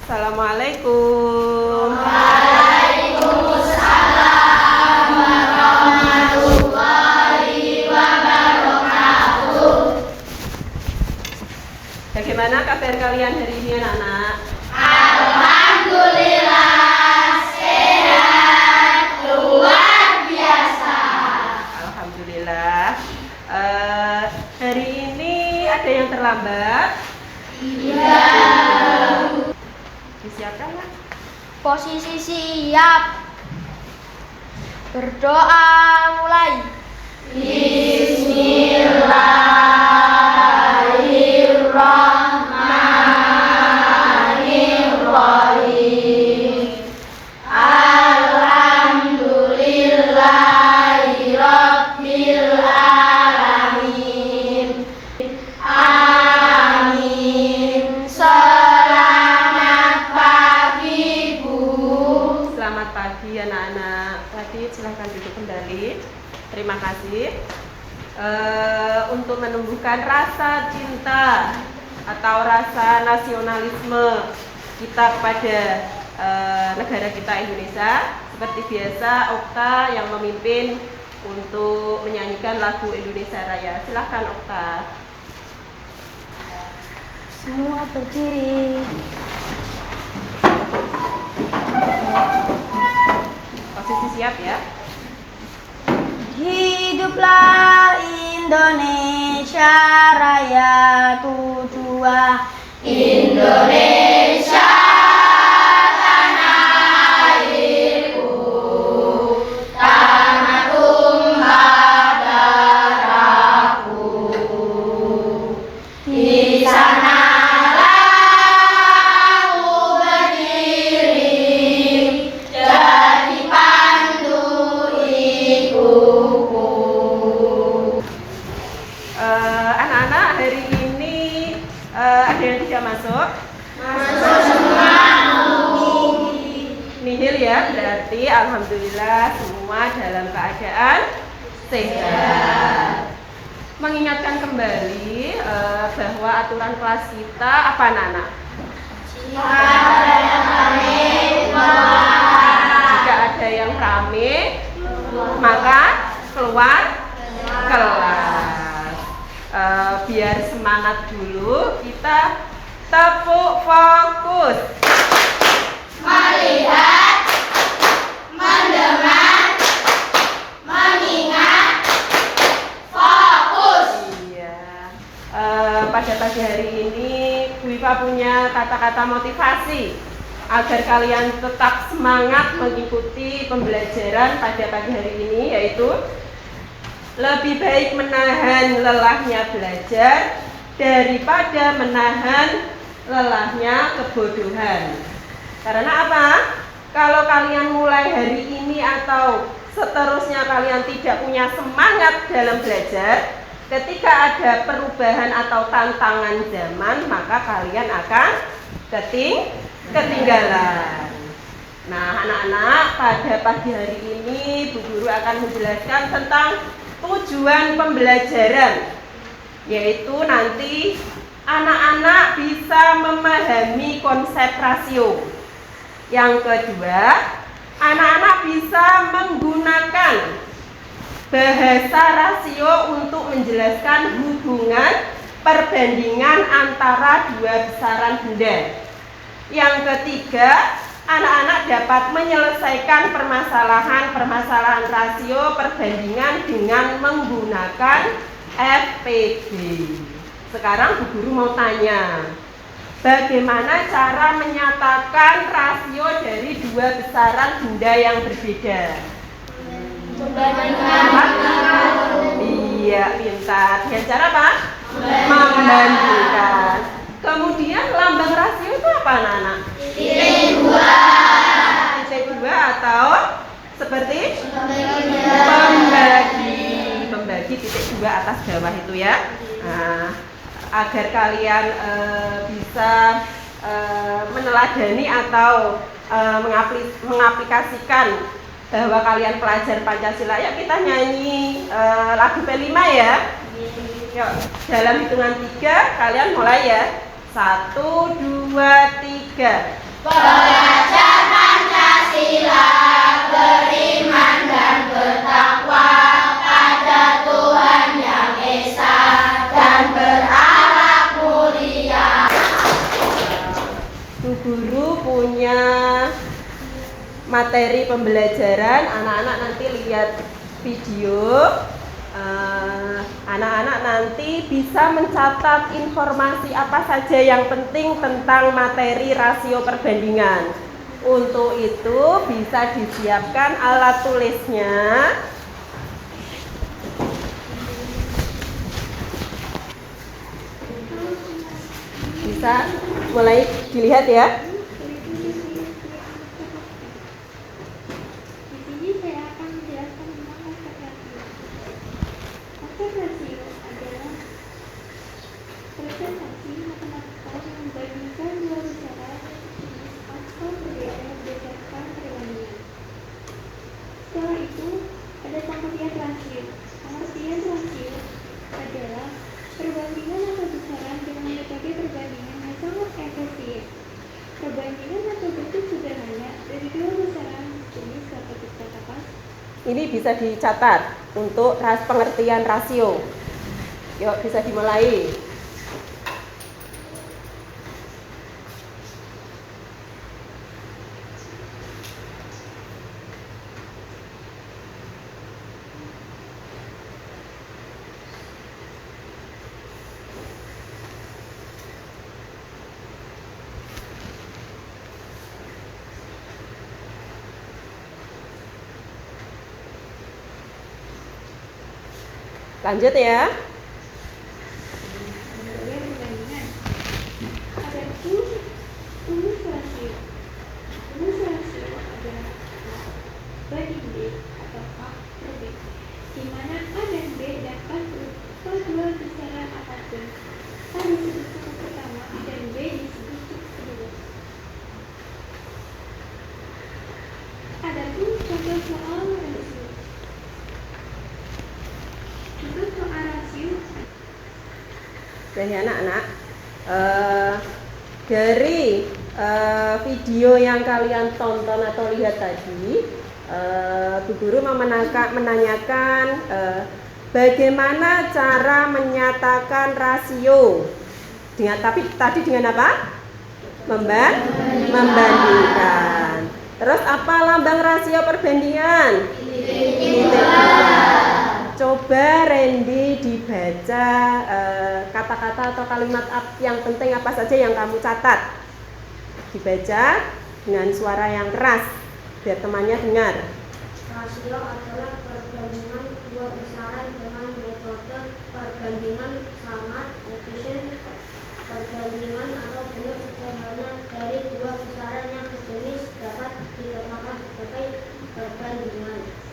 Assalamualaikum. Waalaikumsalam warahmatullahi wabarakatuh. Bagaimana kabar kalian hari ini anak-anak? Alhamdulillah sehat luar biasa. Alhamdulillah. Hari ini ada yang terlambat? Iya. Disiapkan nggak? Posisi siap. Berdoa mulai. Bismillahirrahmanirrahim. Alhamdulillahirabbil alamin. Amin. Selamat pagi, Bu. Selamat pagi anak-anak. Tadi silahkan duduk kembali. Terima kasih. Untuk menumbuhkan rasa cinta atau rasa nasionalisme kita kepada negara kita Indonesia, seperti biasa Okta yang memimpin untuk menyanyikan lagu Indonesia Raya. Silahkan Okta. Semua berdiri. Posisi siap ya. Hiduplah Indonesia Raya tujuan Indonesia tanah airku, tanah tumpah darahku. Di sanalah aku berdiri, jadi pandu ibuku. Anak-anak hari ini ada yang tidak masuk? Masuk semua. Nihil ya, berarti alhamdulillah semua dalam keadaan sehat. Mengingatkan kembali bahwa aturan kelas kita apa anak-anak? Jika ada yang rame, maka keluar kelas. Biar semangat dulu, kita tepuk fokus. Melihat, mendengar, mengingat, fokus. Iya. Pada pagi hari ini Bu Iva punya kata-kata motivasi agar kalian tetap semangat mengikuti pembelajaran pada pagi hari ini, yaitu lebih baik menahan lelahnya belajar daripada menahan lelahnya kebodohan. Karena apa? Kalau kalian mulai hari ini atau seterusnya kalian tidak punya semangat dalam belajar, ketika ada perubahan atau tantangan zaman, maka kalian akan ketinggalan. Nah, anak-anak, pada pagi hari ini Bu Guru akan menjelaskan tentang tujuan pembelajaran, yaitu nanti anak-anak bisa memahami konsep rasio. Yang kedua, anak-anak bisa menggunakan bahasa rasio untuk menjelaskan hubungan perbandingan antara dua besaran benda. Yang ketiga, anak-anak dapat menyelesaikan permasalahan rasio perbandingan dengan menggunakan FPB. Sekarang Bu Guru mau tanya, bagaimana cara menyatakan rasio dari dua besaran benda yang berbeda? Iya, pintar. Dengan cara apa? Membandingkan. Kemudian lambang rasio itu apa anak-anak? Titik dua atau seperti pembagi titik dua atas bawah itu ya. Nah, agar kalian bisa meneladani atau mengaplikasikan bahwa kalian pelajar Pancasila, ya kita nyanyi lagu P5 ya. Yuk, dalam hitungan 3 kalian mulai ya. 1, 2, 3. belajar Pancasila, beriman dan bertakwa pada Tuhan Yang Esa dan berakhlak mulia. Bu Guru punya materi pembelajaran, anak-anak nanti lihat video. Anak-anak nanti bisa mencatat informasi apa saja yang penting tentang materi rasio perbandingan. Untuk itu bisa disiapkan alat tulisnya. Bisa mulai dilihat ya. Representasi matematika membandingkan dua bilangan atau perbedaan berdasarkan perbandingan. Setelah itu, ada pengertian rasio. Pengertian rasio adalah perbandingan atau besaran dengan metode perbandingan yang sangat efisien. Perbandingan atau bentuk sederhana dari dua besaran jenis dapat dikatakan. Ini bisa dicatat untuk pengertian rasio. Yuk, bisa dimulai. Lanjut ya. Perbandingan. Ada rumus rasio. Rumus rasio adalah banding B atau A per B, di mana A dan B dapat berupa dua besaran apapun. A disebut cukup pertama dan B disebut cukup kedua. Adapun contoh soal rasio. Contoh soal rasio. Jadi anak-anak, dari video yang kalian tonton atau lihat tadi, Bu Guru mau menanyakan bagaimana cara menyatakan rasio. Tapi tadi dengan apa? Membandingkan. Terus apa lambang rasio perbandingan? Titik. Coba Randy dibaca kata-kata atau kalimat yang penting apa saja yang kamu catat. Dibaca dengan suara yang keras biar temannya dengar. Rasio adalah perbandingan dua besaran dengan metode perbandingan sangat efisien. Perbandingan atau bentuk sederhana dari dua besaran yang sejenis dapat dikatakan sebagai perbandingan.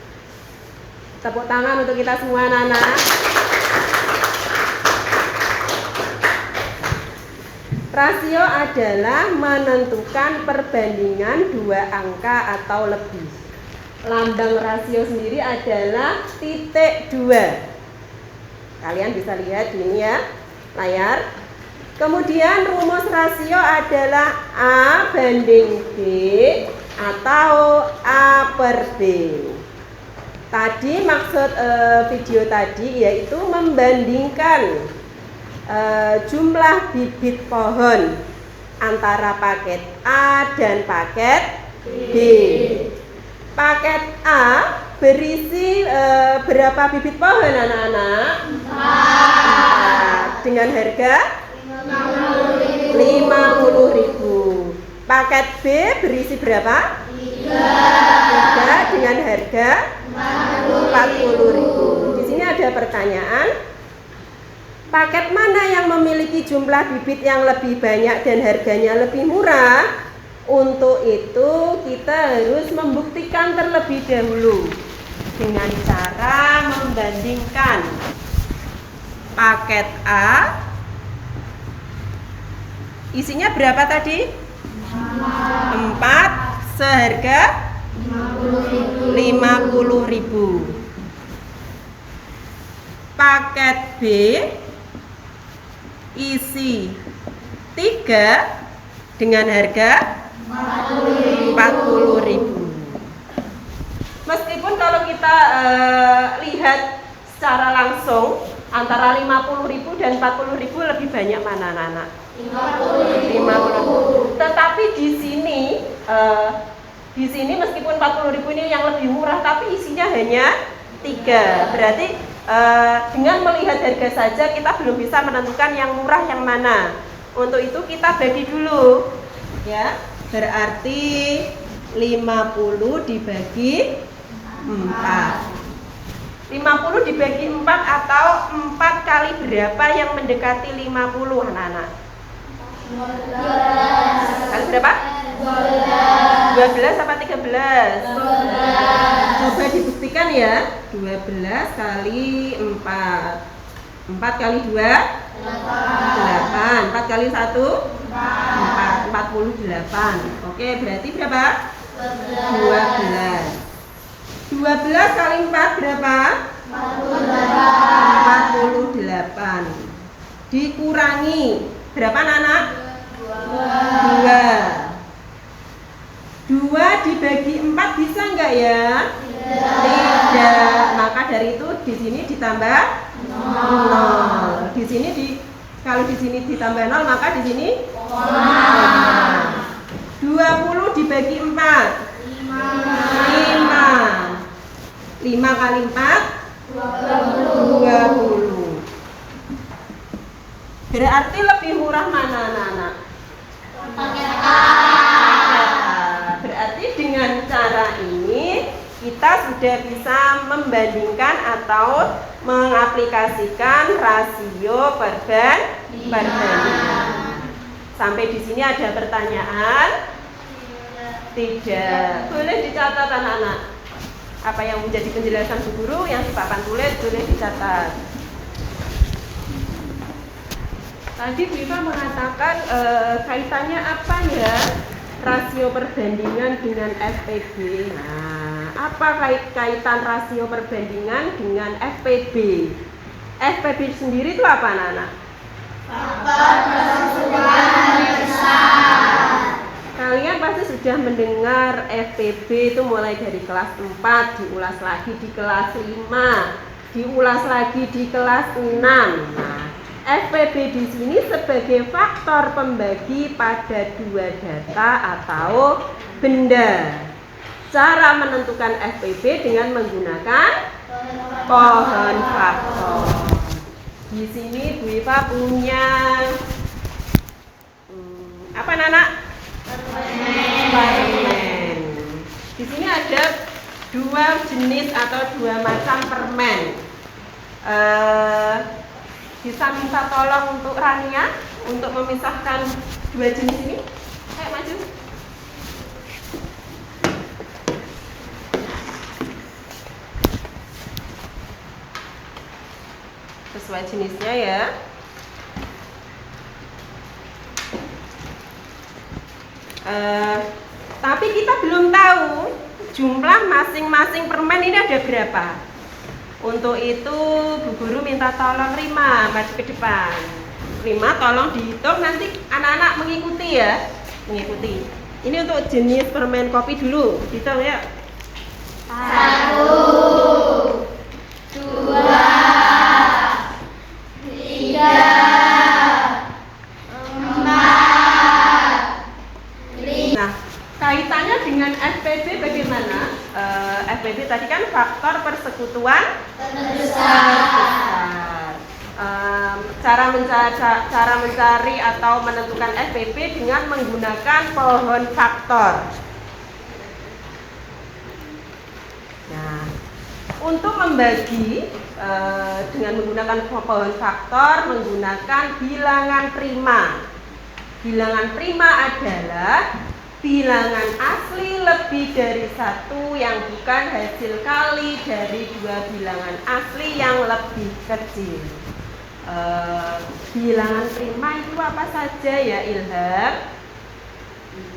Tepuk tangan untuk kita semua anak-anak. Rasio adalah menentukan perbandingan dua angka atau lebih. Lambang rasio sendiri adalah titik dua. Kalian bisa lihat di ini ya, layar. Kemudian rumus rasio adalah A banding B atau A per B. Tadi maksud video tadi yaitu membandingkan jumlah bibit pohon antara paket A dan paket B. Paket A berisi berapa bibit pohon anak-anak? 4. Dengan harga 50.000. Paket B berisi berapa? 3 dengan harga 40.000. Di sini ada pertanyaan, paket mana yang memiliki jumlah bibit yang lebih banyak dan harganya lebih murah? Untuk itu kita harus membuktikan terlebih dahulu dengan cara membandingkan paket A. Isinya berapa tadi? 4 seharga 50.000. Paket B isi 3 dengan harga 40.000. Meskipun kalau kita lihat secara langsung antara 50.000 dan 40.000 lebih banyak mana anak-anak? 50.000. Tetapi di sini meskipun 40.000 ini yang lebih murah, tapi isinya hanya 3. Berarti dengan melihat harga saja kita belum bisa menentukan yang murah yang mana. Untuk itu kita bagi dulu, ya. Berarti 50 dibagi 4. 50 dibagi 4 atau 4 kali berapa yang mendekati 50 anak-anak? 12. Kali berapa? 12 apa 13? 12. Coba dibuktikan ya. 12 kali 4. 4 kali 2? 8. 4 kali 1? 4. 48. Oke, berarti berapa? 12. 12 kali 4 berapa? 48. Dikurangi berapa anak? 2. 2 dibagi 4 bisa enggak ya? Tidak. Maka dari itu di sini ditambah 0. Di sini kalau di sini ditambah 0 maka di sini 20 dibagi 4 5. 5 kali 4 20. Berarti lebih murah mana anak-anak? Berarti dengan cara ini kita sudah bisa membandingkan atau mengaplikasikan rasio perbandingan. Sampai di sini ada pertanyaan? Tidak. Boleh dicatat anak-anak. Apa yang menjadi penjelasan Bu Guru yang di papan tulis boleh dicatat. Tadi Bu Iva mengatakan kaitannya apa ya rasio perbandingan dengan FPB. Nah, apa kaitan rasio perbandingan dengan FPB? FPB sendiri itu apa anak-anak? Faktor persetujuan besar. Kalian pasti sudah mendengar FPB itu mulai dari kelas 4, diulas lagi di kelas 5, diulas lagi di kelas 6. Nah, FPB di sini sebagai faktor pembagi pada dua data atau benda. Cara menentukan FPB dengan menggunakan pohon faktor. Di sini Bu Iva punya apa anak-anak? Permen. Di sini ada 2 jenis atau 2 macam permen. Bisa minta tolong untuk Rania untuk memisahkan 2 jenis ini. Ayo maju. Sesuai jenisnya ya. Tapi kita belum tahu jumlah masing-masing permen ini ada berapa. Untuk itu Bu Guru minta tolong Rima maju ke depan. Rima tolong dihitung, nanti anak-anak mengikuti ya. Mengikuti. Ini untuk jenis permen kopi dulu. Hitung ya. 1, 2, 3. Kaitannya dengan FPB bagaimana? FPB tadi kan faktor persekutuan terbesar. Cara mencari atau menentukan FPB dengan menggunakan pohon faktor. Nah, untuk membagi dengan menggunakan pohon faktor menggunakan bilangan prima. Bilangan prima adalah bilangan asli lebih dari 1 yang bukan hasil kali dari 2 bilangan asli yang lebih kecil. Bilangan prima itu apa saja ya Ilham?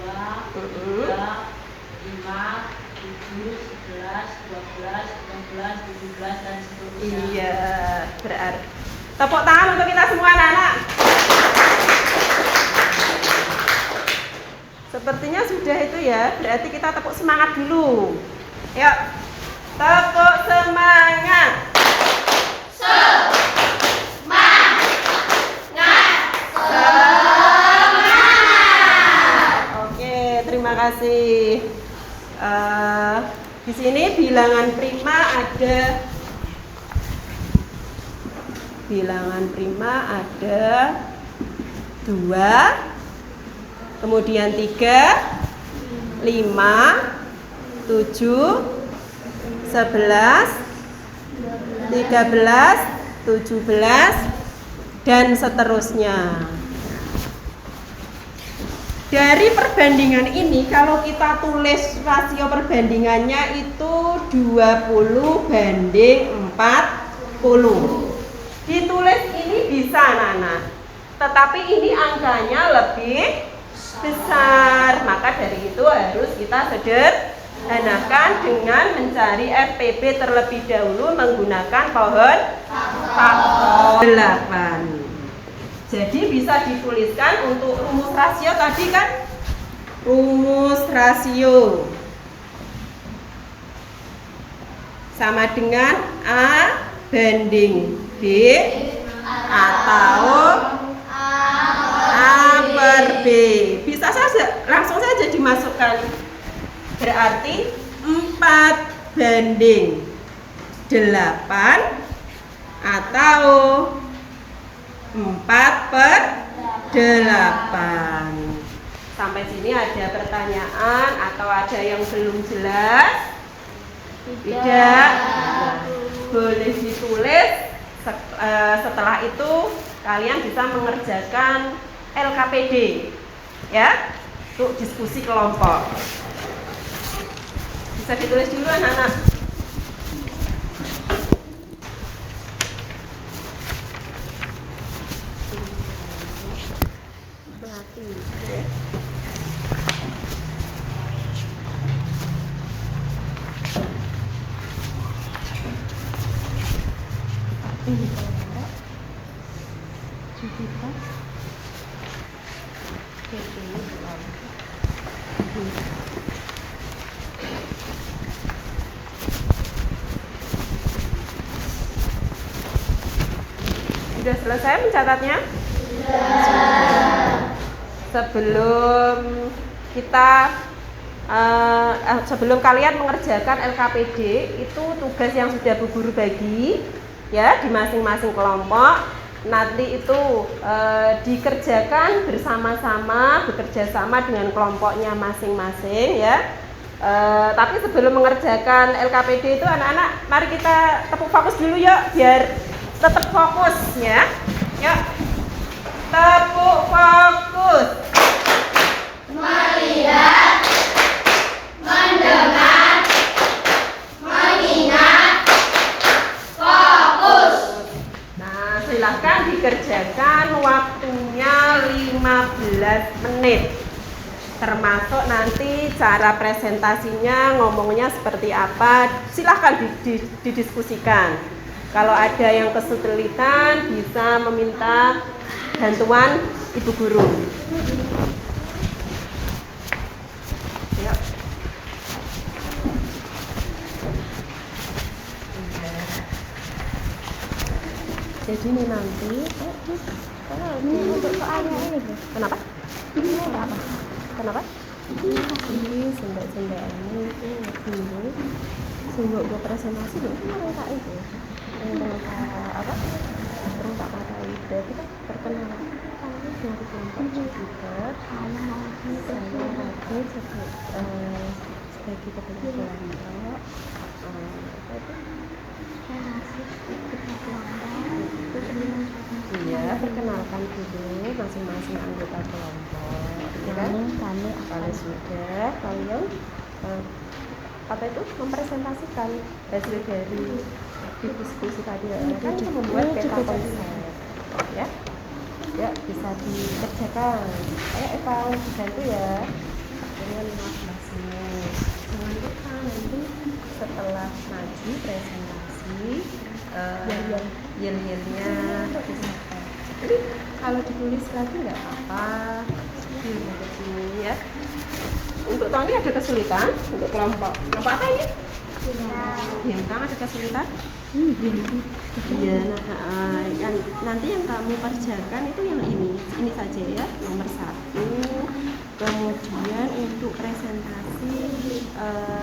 2, 3, 5, 7, 11, 12, 13, 17 dan seterusnya. Iya, berarti tepuk tangan untuk kita semua anak-anak. Sepertinya sudah itu ya. Berarti kita tepuk semangat dulu. Yuk. Tepuk semangat. Oke, terima kasih. Di sini bilangan prima ada 2, kemudian 3, 5, 7, 11, 13, 17, dan seterusnya. Dari perbandingan ini, kalau kita tulis rasio perbandingannya itu 20 banding 40. Ditulis ini bisa anak-anak, tetapi ini angkanya lebih besar. Maka dari itu harus kita sederhanakan dengan mencari FPB terlebih dahulu menggunakan pohon faktor 8. Jadi bisa dituliskan untuk rumus rasio tadi kan, rumus rasio sama dengan A banding B atau A per B. Bisa saja, langsung saja dimasukkan. Berarti 4 banding 8 atau 4 per 8. Sampai sini ada pertanyaan atau ada yang belum jelas? Tidak. Boleh ditulis. Setelah itu kalian bisa mengerjakan LKPD ya, untuk diskusi kelompok. Bisa ditulis dulu anak-anak. Sudah selesai mencatatnya? Sebelum kalian mengerjakan LKPD, itu tugas yang sudah Bu Guru bagi ya di masing-masing kelompok. Nanti itu dikerjakan bersama-sama, bekerja sama dengan kelompoknya masing-masing ya. Tapi sebelum mengerjakan LKPD itu anak-anak, mari kita tepuk fokus dulu yuk, biar tetap fokus ya. Yuk, tepuk fokus. Melihat, mendengar, mengingat, fokus. Nah, silahkan dikerjakan, waktunya 15 menit. Termasuk nanti cara presentasinya, ngomongnya seperti apa, silahkan didiskusikan. Kalau ada yang kesulitan, bisa meminta bantuan Ibu Guru. Ya. Jadi ini nanti, untuk soalnya ini, kenapa? Kenapa? Ini sendok-sendok ini dulu, sendok gue presentasi dulu, mereka itu. Apa? Perangkat mata itu kita perkenalan. Kami dari kelompok Jupiter. Saya lagi sebagai ketua kelompok. Iya, perkenalkan dulu masing-masing anggota kelompok. Ya kan? Kalau sudah, kalian apa itu mempresentasikan hasil dari diskusi tadi kan itu membuat peta konsep ya. Ya, bisa dikerjakan. Ayo Eva, dibantu ya. Dengan 15 menit. Jangan lupa nanti setelah maju presentasi yel-yelnya disampaikan. Jadi kalau ditulis lagi nggak apa-apa. Ini ya. Untuk tahun ini ada kesulitan untuk kelompok. Kelompok apa ini? Bintang ada kesulitan? Iya, yang nanti yang kamu kerjakan itu yang ini saja ya, nomor 1. Kemudian untuk presentasi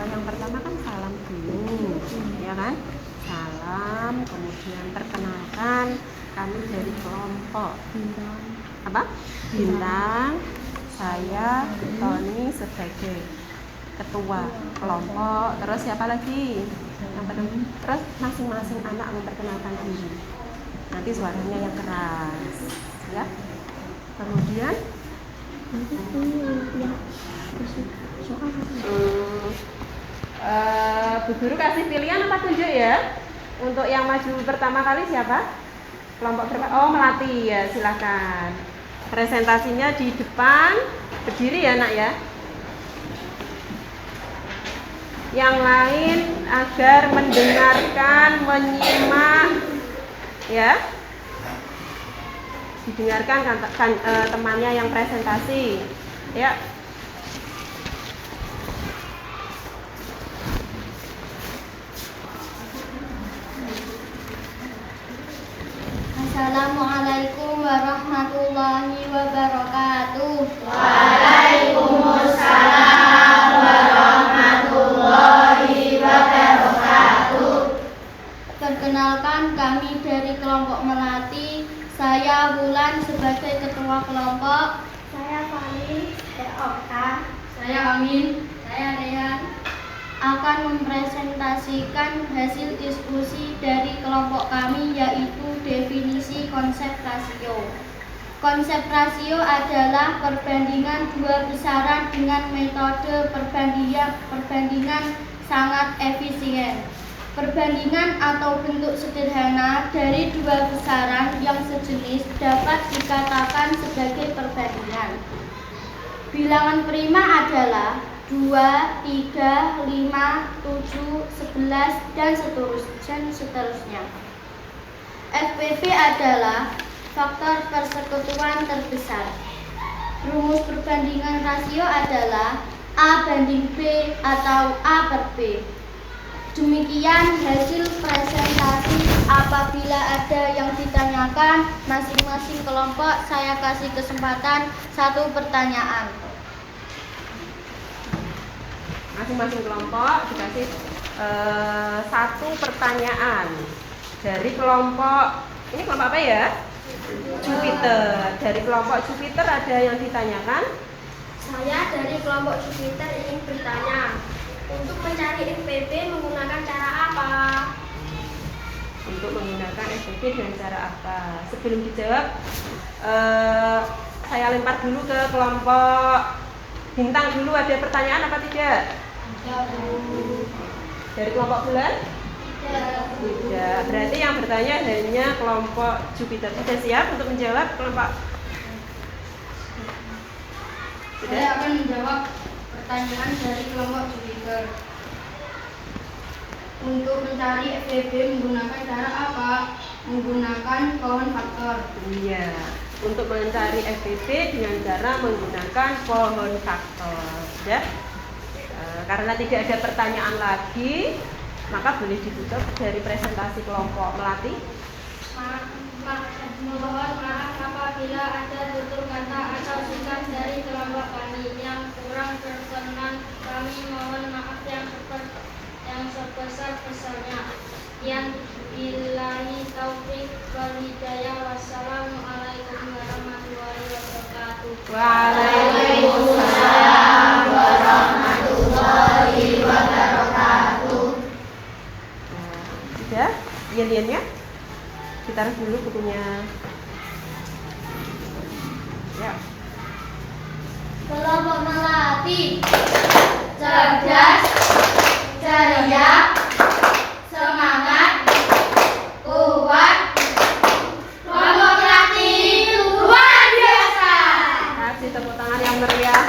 yang pertama kan salam dulu, ya kan? Salam, kemudian perkenalkan kami dari kelompok apa? Bintang. Saya Tony sebagai ketua kelompok. Terus siapa lagi? Terus masing-masing anak memperkenalkan diri. Nanti suaranya yang keras, ya. Kemudian Bu Guru kasih pilihan apa tunjuk ya? Untuk yang maju pertama kali siapa? Kelompok berapa? Oh, Melati ya, silakan. Presentasinya di depan, berdiri ya nak ya. Yang lain agar mendengarkan, menyimak, ya. Didengarkan kan temannya yang presentasi, ya. Assalamualaikum warahmatullahi wabarakatuh. Waalaikumsalam warahmatullahi wabarakatuh. Perkenalkan, kami dari kelompok Melati. Saya Wulan sebagai ketua kelompok. Saya Fani, saya Okta. Saya Amin. Saya Rehan. Akan mempresentasikan hasil diskusi dari kelompok kami, yaitu definisi konsep rasio. Konsep rasio adalah perbandingan dua besaran dengan metode perbandingan sangat efisien. Perbandingan atau bentuk sederhana dari dua besaran yang sejenis dapat dikatakan sebagai perbandingan. Bilangan prima adalah 2, 3, 5, 7, 11, dan seterusnya. FPB adalah faktor persekutuan terbesar. Rumus perbandingan rasio adalah A banding B atau A per B. Demikian hasil presentasi. Apabila ada yang ditanyakan, masing-masing kelompok saya kasih kesempatan 1 pertanyaan. Masing-masing kelompok dikasih 1 pertanyaan dari kelompok. Ini kelompok apa ya? Jupiter. Dari kelompok Jupiter ada yang ditanyakan? Saya dari kelompok Jupiter ingin bertanya, untuk mencari FPB menggunakan cara apa? Untuk menggunakan FPB dengan cara apa? Sebelum dijawab, saya lempar dulu ke kelompok Bintang dulu. Ada pertanyaan apa tidak? Dari kelompok Bulan? Tidak. Berarti yang bertanya hanya kelompok Jupiter. Sudah siap untuk menjawab kelompok? Saya akan menjawab pertanyaan dari kelompok Jupiter. Untuk mencari FPB menggunakan cara apa? Menggunakan pohon faktor. Iya. Untuk mencari FPB dengan cara menggunakan pohon faktor. Ya. Karena tidak ada pertanyaan lagi, maka boleh ditutup dari presentasi kelompok Melati. Mohon maaf apabila ada tutur kata atau sikap dari kelompok kami yang kurang berkenan. Kami mohon maaf yang sebesar-besarnya. Yang billahi taufik wal hidayah. Wassalamualaikum warahmatullahi wabarakatuh. Waalaikumsalam warahmatullahi wabarakatuh. Sudah? Lian-liannya? Kita taruh dulu bukunya. Ya. Kelompok Melati cerdas, ceria, semangat, kuat. Kelompok Melati luar biasa. Kasih tepuk tangan yang meriah.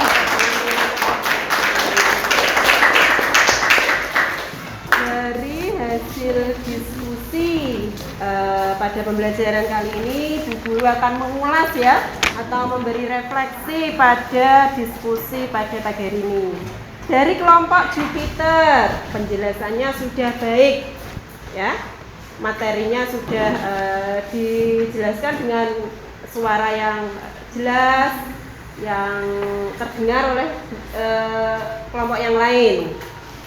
Dari hasil diskusi pada pembelajaran kali ini, Bu Guru akan mengulas ya atau memberi refleksi pada diskusi pada pagi hari ini. Dari kelompok Jupiter, penjelasannya sudah baik, ya. Materinya sudah dijelaskan dengan suara yang jelas, yang terdengar oleh kelompok yang lain.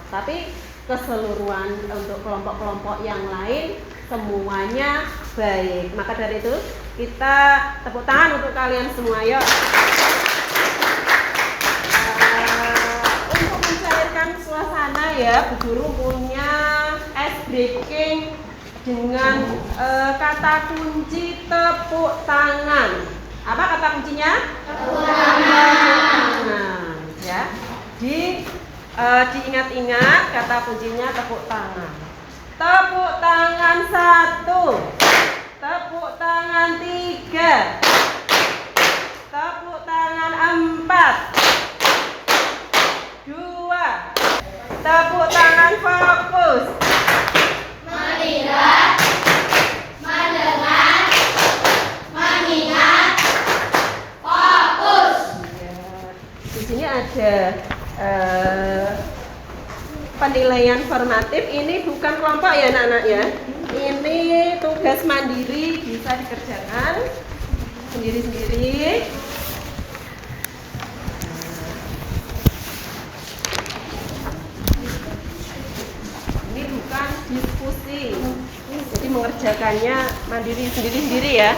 Tapi keseluruhan untuk kelompok-kelompok yang lain semuanya baik. Maka dari itu kita tepuk tangan untuk kalian semua, yuk. Untuk mencairkan suasana ya, Bu Guru punya ice breaking dengan kata kunci tepuk tangan. Apa kata kuncinya? Tepuk tangan. Ya. Diingat-ingat kata kuncinya tepuk tangan. Tepuk tangan 1. Tepuk tangan 3. Tepuk tangan 4. 2. Tepuk tangan fokus. Melihat, mendengar, mengingat, fokus. Ya. Di sini ada penilaian formatif. Ini bukan kelompok ya anak-anak ya. Ini tugas mandiri, bisa dikerjakan sendiri-sendiri. Ini bukan diskusi, jadi mengerjakannya mandiri sendiri-sendiri ya.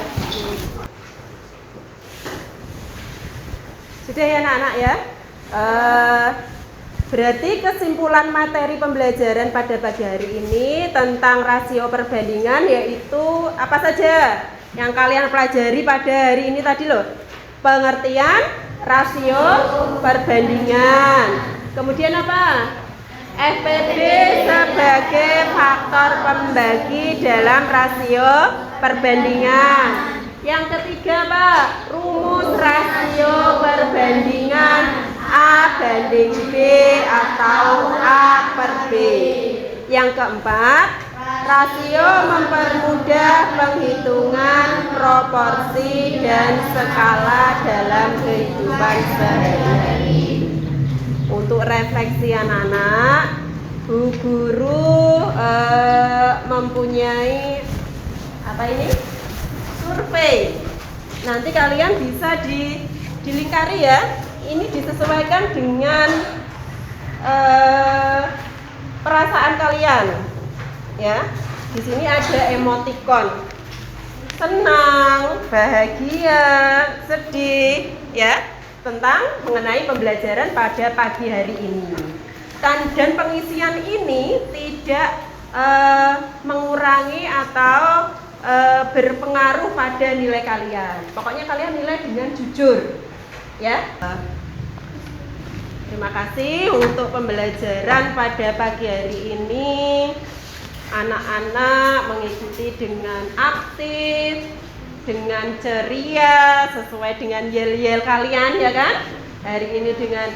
Sudah ya anak-anak ya. Berarti kesimpulan materi pembelajaran pada pagi hari ini tentang rasio perbandingan yaitu apa saja yang kalian pelajari pada hari ini tadi loh. Pengertian rasio perbandingan. Kemudian apa? FPB sebagai faktor pembagi dalam rasio perbandingan. Yang ketiga Pak, rumus rasio perbandingan A banding B atau A per B. Yang keempat, rasio mempermudah penghitungan proporsi dan skala dalam kehidupan sehari-hari. Untuk refleksi anak-anak, Bu Guru mempunyai apa ini? Survei. Nanti kalian bisa dilingkari ya. Ini disesuaikan dengan perasaan kalian, ya. Di sini ada emoticon, senang, bahagia, sedih, ya, tentang mengenai pembelajaran pada pagi hari ini. Dan pengisian ini tidak mengurangi atau berpengaruh pada nilai kalian. Pokoknya kalian nilai dengan jujur, ya. Terima kasih untuk pembelajaran pada pagi hari ini. Anak-anak mengikuti dengan aktif, dengan ceria, sesuai dengan yel-yel kalian ya kan. Hari ini dengan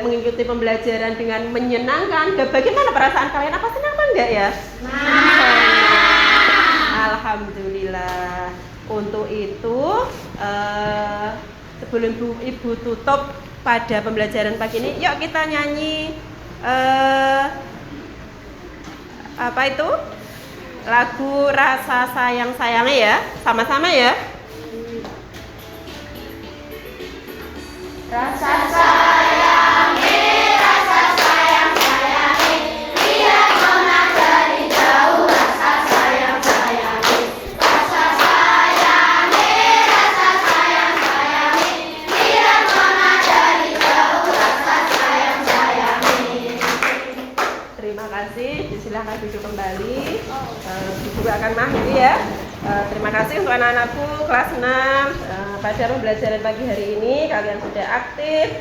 mengikuti pembelajaran dengan menyenangkan. Bagaimana perasaan kalian? Apa senang apa enggak ya? Alhamdulillah. Untuk itu sebelum Ibu tutup pada pembelajaran pagi ini, yuk kita nyanyi apa itu? Lagu Rasa Sayang-Sayangnya ya, sama-sama ya. Rasa sayangi, rasa sayang-sayangi, lihat nona dari jauh. Rasa sayang-sayangi, rasa sayangi, rasa sayang-sayangi, lihat nona dari jauh. Rasa sayang-sayangi. Terima kasih, silakan duduk kembali. Ibu akan mengakhiri ya. Terima kasih untuk anak-anakku kelas 6. Pada pembelajaran pagi hari ini kalian sudah aktif,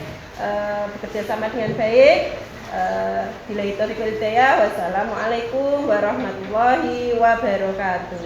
bekerja sama dengan baik. Billahi taufiq wal hidayah. Wassalamualaikum warahmatullahi wabarakatuh.